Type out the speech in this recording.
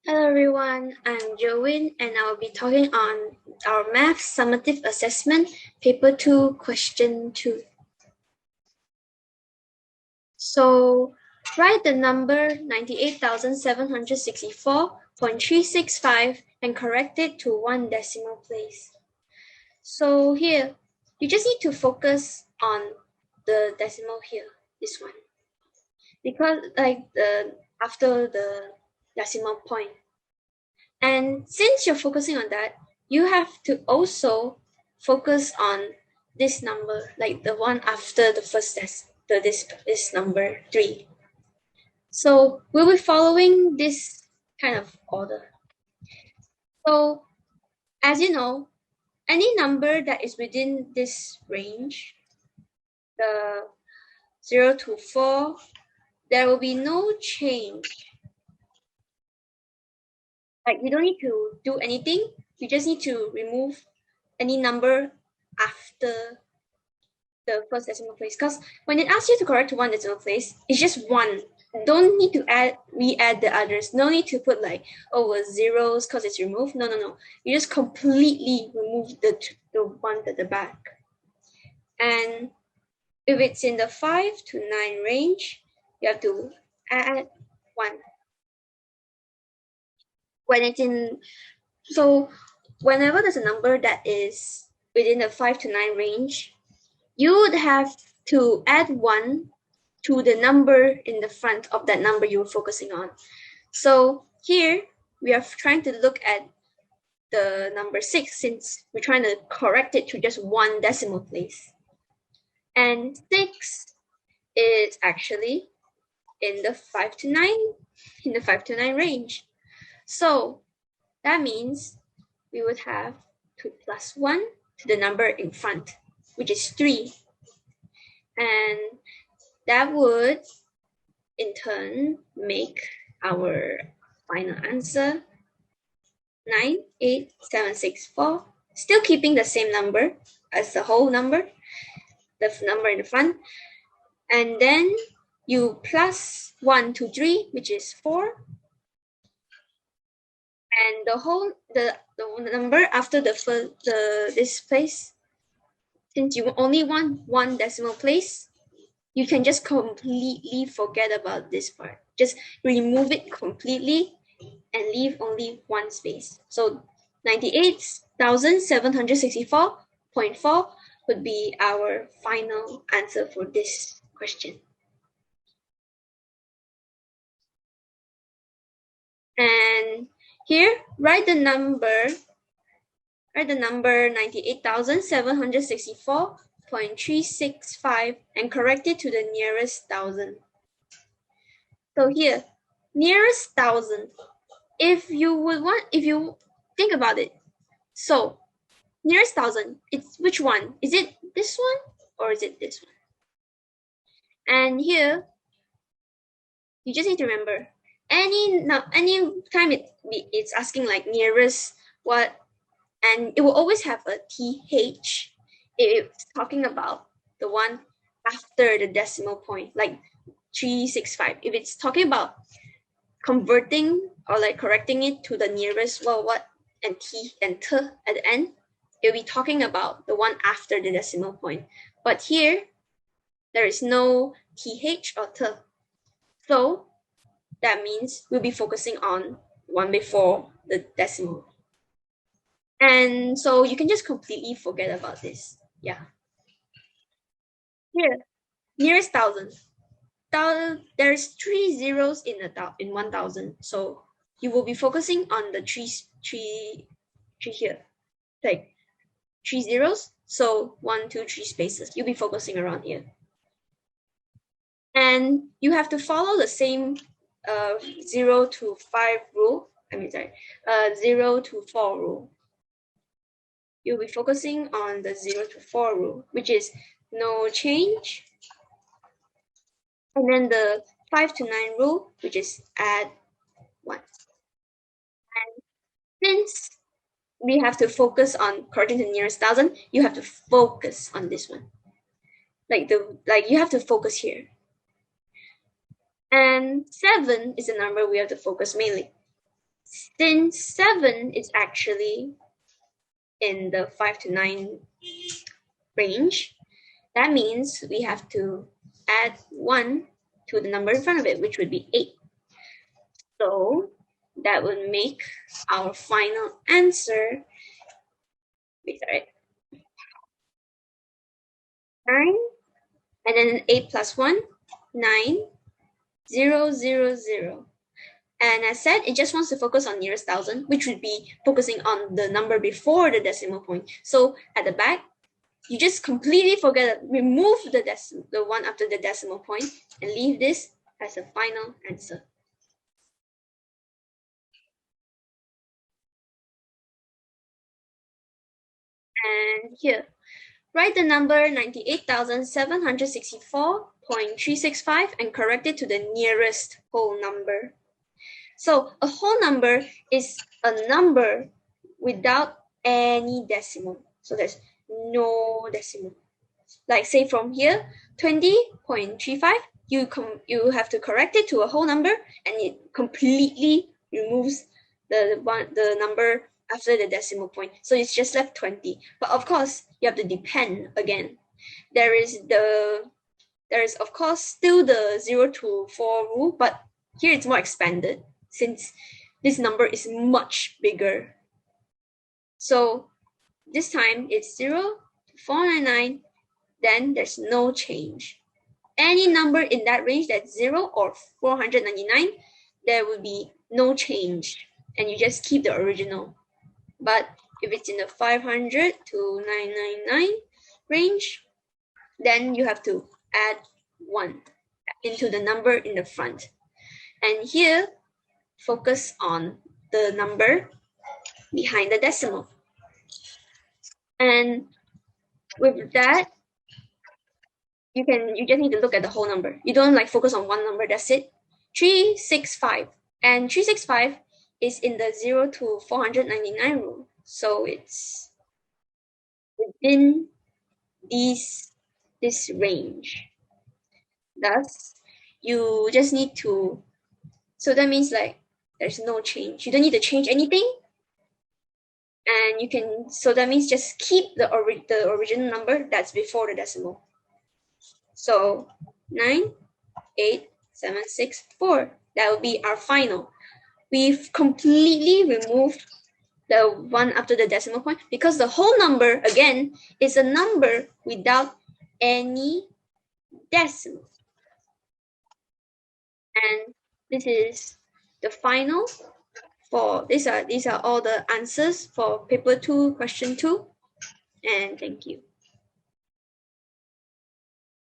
Hello everyone, I'm Joe Wyn and I'll be talking on our Math Summative Assessment, Paper 2, Question 2. So, write the number 98,764.365 and correct it to one decimal place. So here, you just need to focus on the decimal here, this one. Because after the decimal point. And since you're focusing on that, you have to also focus on this number, like the one after the first test, this number 3. So we'll be following this kind of order. So as you know, any number that is within this range, the 0 to 4, there will be no change. Like you don't need to do anything. You just need to remove any number after the first decimal place, because when it asks you to correct to one decimal place, it's just one. Don't need to re-add the others. No need to put like zeros because it's removed. No. You just completely remove the one at the back. And if it's in the 5 to 9 range, you have to add 1. When it's in, so whenever there's a number that is within the 5 to 9 range, you would have to add 1 to the number in the front of that number you're focusing on. So here we are trying to look at the number 6 since we're trying to correct it to just one decimal place. And 6 is actually in the 5 to 9 range. So that means we would have to plus 1 to the number in front, which is 3. And that would in turn make our final answer 98764, still keeping the same number as the whole number, the number in the front. And then you plus 1 to 3, which is 4. And the number after this place, since you only want one decimal place, you can just completely forget about this part. Just remove it completely and leave only one space. So 98,764.4 would be our final answer for this question. And here, write the number 98,764.365 and correct it to the nearest thousand. So here, nearest thousand. If you think about it, so nearest thousand, it's which one? Is it this one or is it this one? And here, you just need to remember, any time it's asking like nearest what, and it will always have a TH. It's talking about the one after the decimal point, like 365. If it's talking about converting or like correcting it to the nearest what and T and T at the end, it'll be talking about the one after the decimal point. But here, there is no TH or T. So that means we'll be focusing on one before the decimal. And so you can just completely forget about this. Yeah. Here, nearest thousand. There's 3 zeros in 1,000. So you will be focusing on the three here. Like 3 zeros. So 1, 2, 3 spaces. You'll be focusing around here. And you have to follow the same 0 to 5 rule. 0 to 4 rule. You'll be focusing on the 0 to 4 rule, which is no change. And then the 5 to 9 rule, which is add 1. And since we have to focus on correcting the nearest thousand, you have to focus on this one. Like you have to focus here. And 7 is the number we have to focus mainly. Since 7 is actually in the 5 to 9 range, that means we have to add 1 to the number in front of it, which would be 8. So that would make our final answer, wait, sorry, 9, and then 8 plus 1, 9, 0, 0, 0. And as said, it just wants to focus on nearest thousand, which would be focusing on the number before the decimal point. So at the back, you just completely forget, remove the one after the decimal point and leave this as a final answer. And here, write the number 98,764.365 and correct it to the nearest whole number. So a whole number is a number without any decimal. So there's no decimal. Like say from here, 20.35, you have to correct it to a whole number, and it completely removes the number after the decimal point. So it's just left 20. But of course, you have to depend again. There is of course still the 0 to 4 rule, but here it's more expanded since this number is much bigger. So this time it's 0 to 499, then there's no change. Any number in that range that's 0 or 499, there will be no change, and you just keep the original. But if it's in the 500 to 999 range, then you have to add 1 into the number in the front. And here, focus on the number behind the decimal. And with that, you just need to look at the whole number. You don't like focus on one number, that's it. 365. And 365 is in the 0 to 499 rule. So it's within this range. Thus, you just need to, so that means like there's no change. You don't need to change anything. And you can, so that means just keep the original number that's before the decimal. So 98764, that will be our final. We've completely removed the one after the decimal point because the whole number, again, is a number without any decimal. And this is the final for, these are all the answers for paper 2, question 2. And thank you.